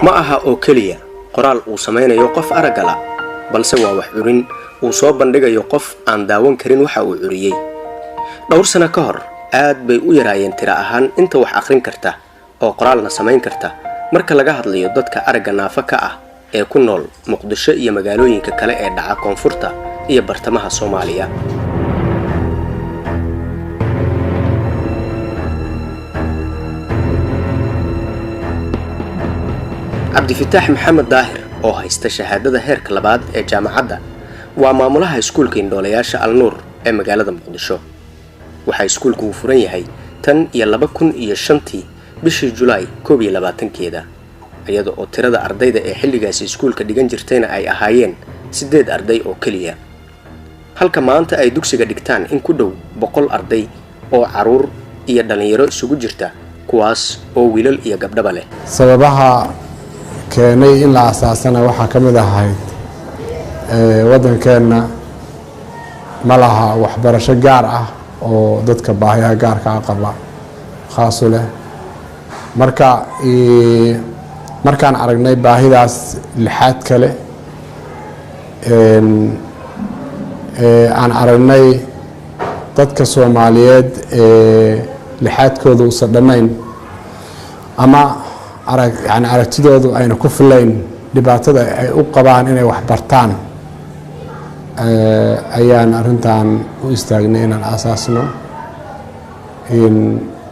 ma aha oo keliya qoraal uu samaynayo qof aragala balse waa wax curin uu soo bandhigayo qof aan daawan karin waxa uu curiyay dhowr sano ka hor aad bay u yaraayeen tira ahaan inta wax akhrin karta oo qoraalna samayn karta marka laga hadlayo dadka aragga naafa ka ah ee ku nool Muqdisho iyo magaalooyinka kale ee dhaca koonfurta iyo bartamaha Soomaaliya Cabdifataax Maxamed Daahir oo haysta shahaadada heerka labaad ee jaamacadda waa maamulaha iskuulka Indhoolayaasha Al-Nuur ee magaalada Muqdisho waxa iskuulku uu furan yahay tan iyo 2005 bishii July 22keeda iyada oo tirada ardayda ee xilligaas iskuulka dhigan jirtayna ay ahaayeen 8 arday oo kaliya halka maanta ay dugsiga dhigtaan in ku dhow 100 arday oo caruur iyo dhalinyaro isugu jirta kuwaas oo wiilal iyo gabdhaba leh sababaha keenay in la asaasana waxa kamid ahayd wadankeena malaha waxbarasho gaar ah oo dadka baahiyaha gaarka ah qaba khaas u leh markaan aragnay baahidaas lixaad kale aan aragnay dadka Soomaaliyeed lixaadkoodu u sadhamayn ama aragtidoodu ayna ku filayn dhibaatada ay u qabaan inay wax bartaan ayaan arintan u istaagnay inaan asaasno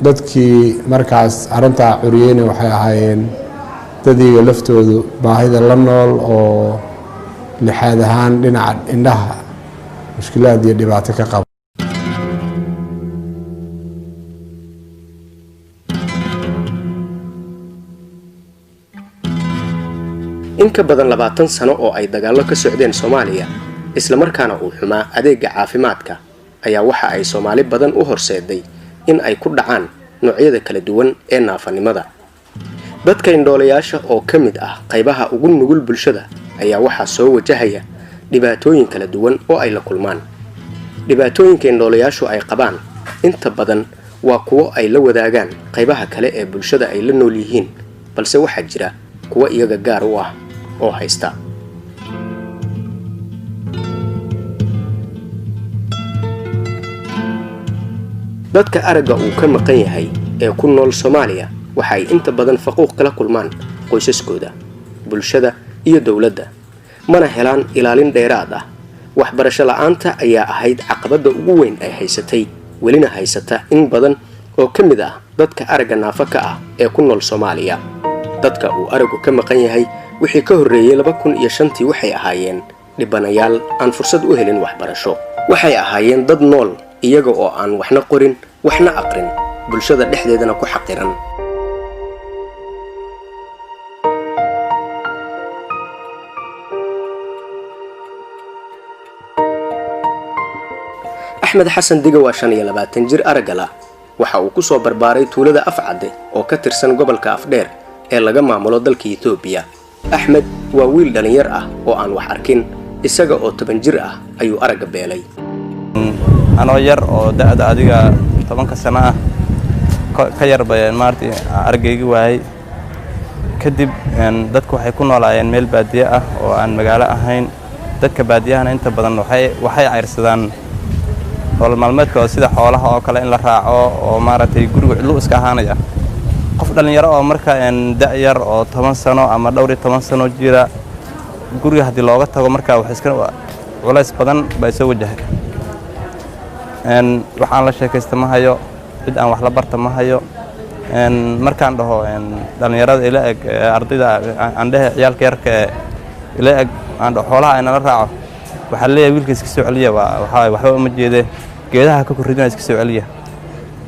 dadkii markaas arinta curiyeyna waxay ahaayeen dadii laftoodu baahida la nool oo lixaad ahaan dhinaca indhaha mushkilaad iyo dhibaato ka qaba in ka badan 20 sano oo ay dagaallo ka socdeen Soomaaliya isla markaana uu xumaa adeega caafimaadka ayaa waxa ay Soomaali badan u horseeday in ay ku dhacaan noocyada kala duwan ee naafanimada dadka indhoolayaasha oo kamid ah qaybaha ugu nugul bulshada ayaa waxa soo wajahaya dhibaatooyin kala duwan oo ay la kulmaan dhibaatooyinka indhoolayaashu ay qabaan inta badan waa kuwo ay la wadaagaan qaybaha kale ee bulshada ay la nool yihiin balse waxa jira kuwa iyaga gaar u ah oo haysta dadka aragga uu ka maqan yahay ee ku nool Soomaaliya waxa ay inta badan faquuq kala kulmaan qoysaskooda bulshada iyo dawladda mana helaan ilaalin dheeraad ah waxbarasho la'aanta ayaa ahayd caqabada ugu weyn ay haysatay welina haysata in badan oo kamid ah dadka aragga naafa ka ah ee ku nool Soomaaliya dadka uu araggu ka maqan yahay wixii ka horeeyay 2005 waxay ahaayeen dhibanayaal aan fursad u helin waxbarasho waxay ahaayeen dad nool iyaga oo aan waxna qorin waxna aqrin bulshada dhexdeedana ku xaqiran Axmed Xasan Diga waa 25 jir aragala waxa uu ku soo barbaaray tuulada Afcade oo ka tirsan gobolka Afdheer ee laga maamulo dalka Itoobiya Axmed waa wiil dhalinyar ah oo aan wax arkin isaga oo 10 jir ah ayuu aragga beelay anoo yar oo da'da adiga 10 sano ah ka yar bayaan maartii aragayga waayay kadib dadku waxay ku noolaayeen meel baadiye ah oo aan magaalo ahayn dadka baadiyahana inta badan waxay ceyrsadaan nolol maalmeedkooda sida xoolaha oo kale in la raaco oo maartay guriga cidlo iska ahaanaya qof dhalinyaro oo marka da' yar oo 10 sano ama dhowr 10 sano jira guriga hadii looga tago marka wax iska culays badan bay soo wajahay waxaan la sheekaystamahayo cid aan wax la barta ma hayo markaan dhaho dhalinyarada ila eg ardayda aan dhahay ciyaalka yarka ila eg aan dhaho xoolaha ay nala raaco waxa leeyahay wiilka iska soo celiya waxba uma jeede geedaha ka korridina iska soo celiya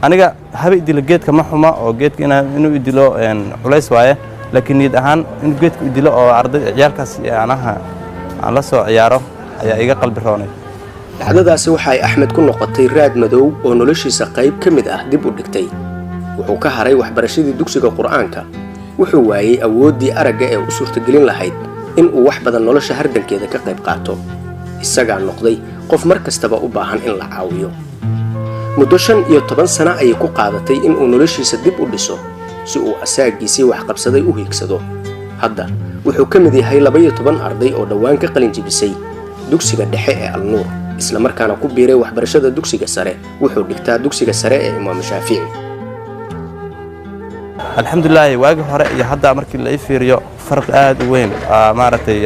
aniga haba idilo geedka ma xuma oo geedka inuu idilo culays waaye laakiin niyad ahaan in geedku idilo oo arday ciyaalkaas anaha aan la soo ciyaaro ayaa iga qalbi roonay dhacdadaasi waxay Axmed ku noqotay raad madow oo noloshiisa qayb kamid ah dib u dhigtay wuxuu ka haray waxbarashadii dugsiga Quraanka wuxuu waayay awoodii aragga ee u suurtagelin lahayd in uu wax badan nolosha hardankeeda ka qayb qaato isaga noqday qof markastaba u baahan in la caawiyo muddo 15 sano ay ku qaadatay in uu noloshiisa dib u dhiso si uu asaagiisii wax qabsaday u hiigsado hadda wuxuu ka mid yahay 12 arday oo dhawaan ka qalin jebisay dugsiga dhexe ee Al-Nuur isla markaana ku biiray waxbarashada dugsiga sare wuxuu dhigtaa dugsiga sare ee Imaam Shaafici. alxamdulillah waagi hore iyo hadda markii la fiiriyo farq aad u weyn maartay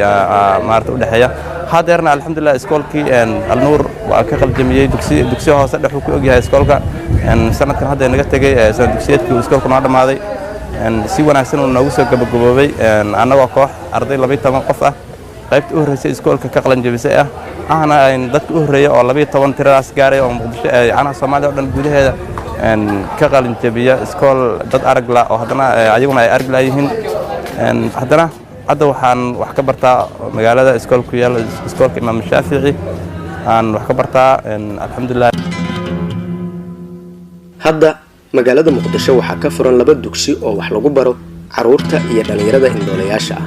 u dhaxeeya hadeerna alxamdulillah iskoolkii Al-Nuur waa ka qaljamiyay dugsi hoose dhaxu ku ogyahay iskoolka sanadkan hadda naga tagay sanad dugsiyeedkii iskoolka noo dhamaaday si wanaagsan uu noogu soo gabagaboobay anagoo koox arday 12 qof ah qaybta u horeysay iskoolka ka qalan jabisay ahna dadka u horeeyay oo 12 tiradaas gaaray oo Muqdisho ana Soomaaliya oo dhan gudaheeda ka qalin jabiya iskool dad arag la oo hadana ayaguna ay arag laayihiin hadana hadda waxaan wax ka bartaa magaalada iskoolku yaal iskoolka Imaam Shaafici aan wax ka bartaa alxamdulillah. hadda magaalada Muqdisho waxaa ka furan 2 dugsi oo wax lagu baro caruurta iyo dhalinyarada indhoolayaasha ah.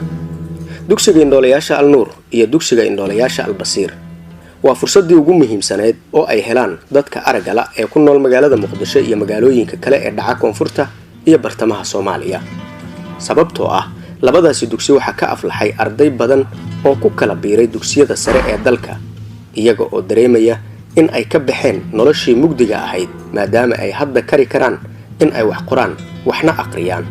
dugsiga indhoolayaasha Al-Nuur iyo dugsiga indhoolayaasha Al-Basiir waa fursadii ugu muhiimsaneed oo ay helaan dadka aragga la ee ku nool magaalada Muqdisho iyo magaalooyinka kale ee dhaca koonfurta iyo bartamaha Soomaaliya. sababtoo ah labadaasi dugsi waxa ka aflaxay arday badan oo ku kala biiray dugsiyada sare ee dalka iyaga oo dareemaya in ay ka baxeen noloshii mugdiga ahayd maadaama ay hadda kari karaan in ay wax qoraan waxna aqriyaan.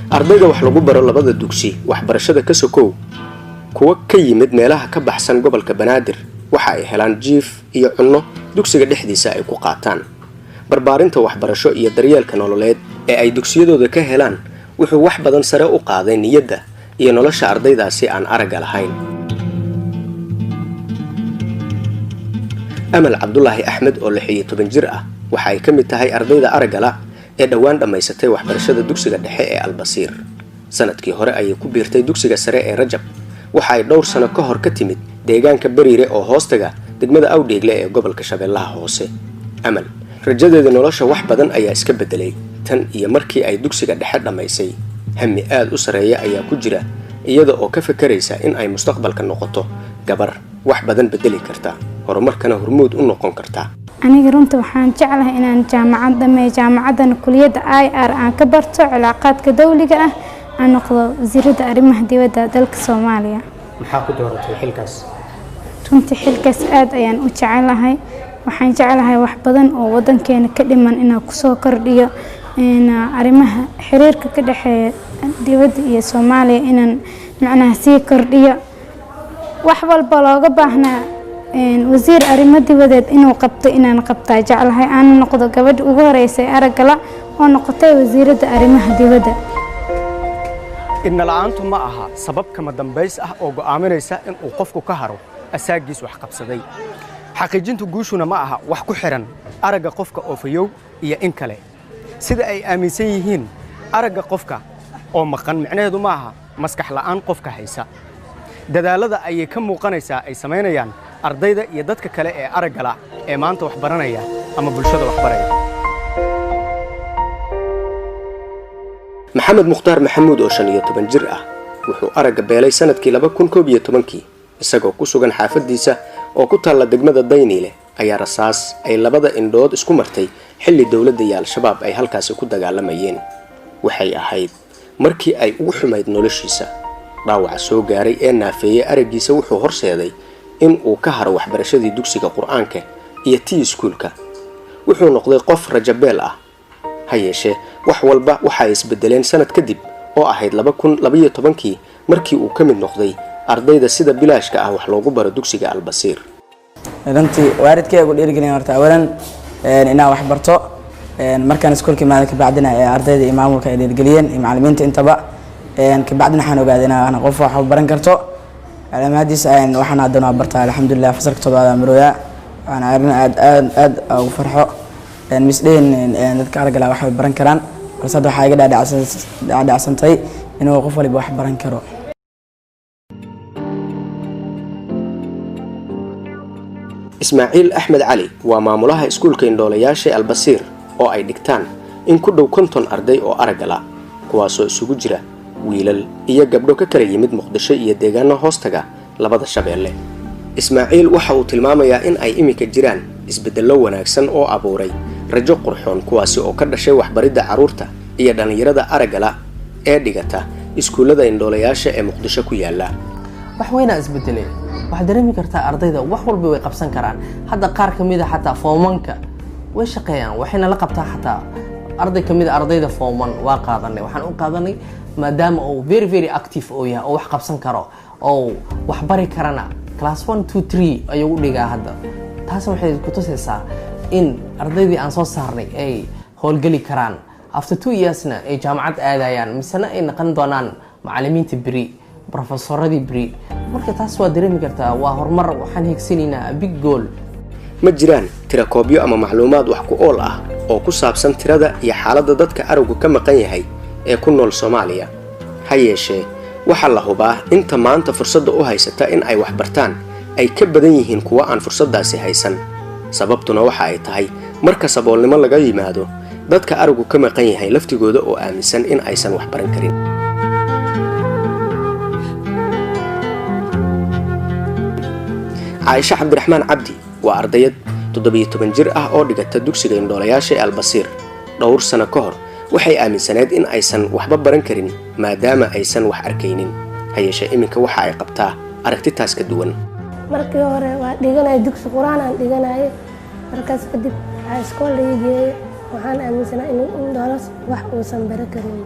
ardayda wax lagu baro labada dugsi waxbarashada ka sokow kuwa ka yimid meelaha ka baxsan gobolka Banaadir waxa ay helaan jiif iyo cunno dugsiga dhexdiisa ay ku qaataan. barbaarinta waxbarasho iyo daryeelka nololeed ee ay dugsiyadooda ka helaan wuxuu wax badan sare u qaaday niyadda iyo nolosha ardaydaasi aan aragga lahayn. Amal Cabdullaahi Axmed oo 16 jir ah waxa ay ka mid tahay ardayda aragga la ee dhawaan dhamaysatay waxbarashada dugsiga dhexe ee Al-Basiir. sanadkii hore ayay ku biirtay dugsiga sare ee Rajab waxa ay dhowr sano ka hor ka timid deegaanka Bariire oo hoostaga degmada Awdheegle ee gobolka Shabeellaha Hoose. Amal rajadeeda nolosha wax badan ayaa iska bedelay tan iyo markii ay dugsiga dhexe dhamaysay. hammi aad u sareeya ayaa ku jira iyada oo ka fakaraysa in ay mustaqbalka noqoto gabar wax badan bedeli karta horumarkana hormuud u noqon karta. aniga runta waxaan jeclahay inaan jaamacadan kuliyada IR aan ka barto cilaaqaadka dawliga ah aan noqdo wasiirada arrimaha dibadda dalka Soomaaliya. maxaa ku dooratay xilkaas? runtii xilkaas aad ayaan u jeclahay waxaan jeclahay wax badan oo wadankeena ka dhiman inaan ku soo kordhiyo arrimaha xiriirka ka dhaxeeya dibadda iyo Soomaaliya inaan macnaha sii kordhiyo wax walba looga baahnaa wasiir arrimaha dibadeed inuu qabto inaan qabtaa jeclahay aan noqdo gabadh ugu horeysay aragga la oo noqotay wasiirada arrimaha dibadda. إن العانتو ما أها سبب كما دنبيس أو قامنيسا إن وقفكو كهرو أساجيس وحقبصدي حقيقينتو جوشونا ما أها وحكو حرن أرجع قفك أوفيو يا إنكله سيد أي آميسيهين أرجع قفك أو مقن معناه دو معها مسكح لآن قفك هيسا دلالة أي كم مقنيسا أي سمينيان أرضيدا يدتك كلا أرجع لا إيمانتو وحبرنايا أما بلشة وحبريا. maxamed mukhtaar maxamuud oo 15 jir ah wuxuu aragga beelay sanadkii 2011 isagoo ku sugan xaafadiisa oo ku taala degmada Dayniile ayaa rasaas ay labada indhood isku martay xilli dawladda iyo al-shabaab ay halkaas ku dagaalamayeen. waxay ahayd markii ay ugu xumayd noloshiisa. dhaawaca soo gaaray ee naafeeyay araggiisa wuxuu horseeday in uu ka haro waxbarashadii dugsiga Qur'aanka iyo tii iskuulka. wuxuu noqday qof rajabeel ah hayeeshee wax walba waxa ay isbedeleen sanad kadib oo ahayd 2012 markii uu ka mid noqday ardayda sida bilaashka ah wax loogu baro dugsiga Al-Basiir. runtii waalidkaygu dhiirigelin horta awalan inaan wax barto markaan iskuulka maada ka bacdina ardayda iyo maamulka ay dhiirigeliyeen iyo macallimiinta intaba ka bacdina waxaan ogaaday inaan qof wax baran karto calaamadiis waxaan haddana bartaa alxamdulillah fasalka toddobaad marooya waxaan aad ugu farxo misdeen dadka aragga la wax baran karaan balse waxa iga dhaadhacsantay inuu qof waliba wax baran karo. Ismaaciil Axmed Cali waa maamulaha iskuulka indhoolayaasha Al-Basiir oo ay dhigtaan in ku dhow 50 arday oo aragga la kuwaasoo isugu jira wiilal iyo gabdho ka kala yimid Muqdisho iyo deegaano hoostaga labada Shabeelle. Ismaaciil waxa uu tilmaamayaa in ay imika jiraan isbeddello wanaagsan oo abuuray rajo qurxoon kuwaasi oo ka dhashay waxbaridda carruurta iyo dhallinyarada aragga la ee dhigata iskuullada indhoolayaasha ee Muqdisho ku yaala. wax weyn isbedelay waxa dareemi kartaa ardayda wax walba way qabsan karaan hadda qaar kamid ah xataa foomanka way shaqeeyaan waxayna la qabtaa xataa arday kamid ah ardayda fooman waa qaadanay waxaan u qaadanay maadaama uu very active oo yahay oo wax qabsan karo oo wax bari karana class 1 2 3 ayuu u dhigaa hadda taas waxay ku tusaysaa in ardaydii aan soo saarnay ay howlgali karaan after 2 yearsna ay jaamacad aadayaan misana ay noqon doonaan macallimiinta bari professoradii bari marka taas waa dareemi kartaa waa horumar waxaan higsanaynaa big goal ma jiraan tirakoobyo ama macluumaad wax ku ool ah oo ku saabsan tirada iyo xaaladda dadka araggu ka maqan yahay ee ku nool Soomaaliya ha yeeshee waxa la hubaa inta maanta fursadda u haysata in ay wax bartaan ay ka badan yihiin kuwa aan fursadaasi haysan sababtuna waxa ay tahay marka saboolnimo laga yimaado dadka araggu ka maqan yahay laftigooda oo aaminsan in aysan wax baran karin. Aisha Abdirahmaan Cabdi waa ardayad 17 jir ah oo dhigata dugsiga indhoolayaasha ee Albasiir dhowr sano ka hor waxay aaminsaneed in aysan waxba baran karin maadaama aysan wax arkaynin ha yeeshee iminka waxa ay qabtaa aragti taas ka duwan. markii hore waa dhiganay dugsi quraan aan dhiganay markaas kadib iskool dhigay waxaan aaminsanahay in indhoolas wax uusan baran karin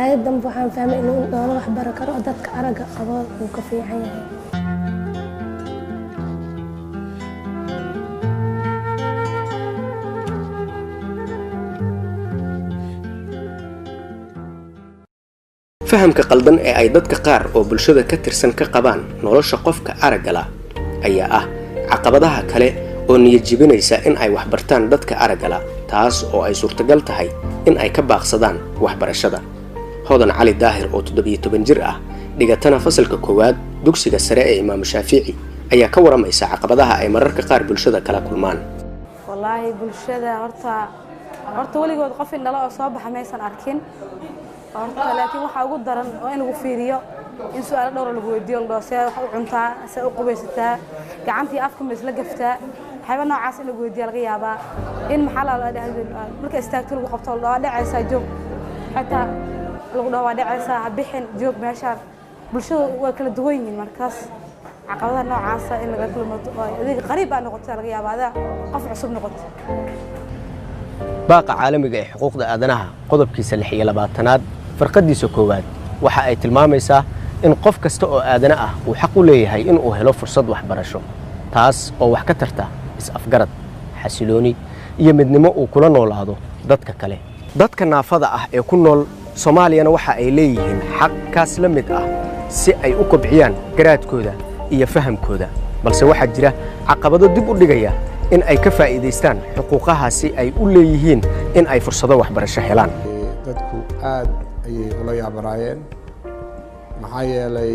ayaddan waxaan fahmay in indhoolo wax baran karo dadka aragga qabo uu ka fiican yahay. fahamka qaldan ee ay dadka qaar oo bulshada ka tirsan ka qabaan nolosha qofka aragga la ayaa ah caqabadaha kale oo niyad jebinaysa in ay wax bartaan dadka aragga la taas oo ay suurtagal tahay in ay ka baaqsadaan waxbarashada. Hodan Cali Daahir oo 17 jir ah dhigatana fasalka koowaad dugsiga sare ee Imaam Shaafici ayaa ka waramaysa caqabadaha ay mararka qaar bulshada kala kulmaan. wallaahi bulshada horta waligood qof indhala oo soo baxa maysan arkin laakiin waxa ugu daran oo in lagu fiiriyo in su'aalo dhowr lagu weydiiyo loo see wax u cuntaa see u qubaysataa gacantii afka ma isla gaftaa waxba noocaas in lagu weydiiyo laga yaabaa in maxaa la dhahay marka istaagto lagu qabto loo dhacaysa joog xataa lagu dhaw dhacaysa bixin joog meeshaan bulshadu way kala duwan yihiin markaas caqabadaha noocaas in laga kulmo adeeg qariib ah noqoto laga yaabaa qof cusub noqoto. baaqa caalamiga ee xuquuqda aadanaha qodobkiisa 26aad farqadiisa koowaad waxa ay tilmaamaysaa in qof kasta oo aadana ah uu xaq u leeyahay in uu helo fursad waxbarasho taas oo wax ka tarta is-afgarad xasilooni iyo midnimo uu kula noolaado dadka kale. dadka naafada ah ee ku nool Soomaaliyana waxa ay leeyihiin xaq kaas la mid ah si ay u kobciyaan garaadkooda iyo fahamkooda balse waxa jira caqabado dib u dhigaya in ay ka faa'iideystaan xuquuqahaasi ay u leeyihiin in ay fursado waxbarasho helaan. dadku aad ayay ula yaabanaayeen maxaa yeelay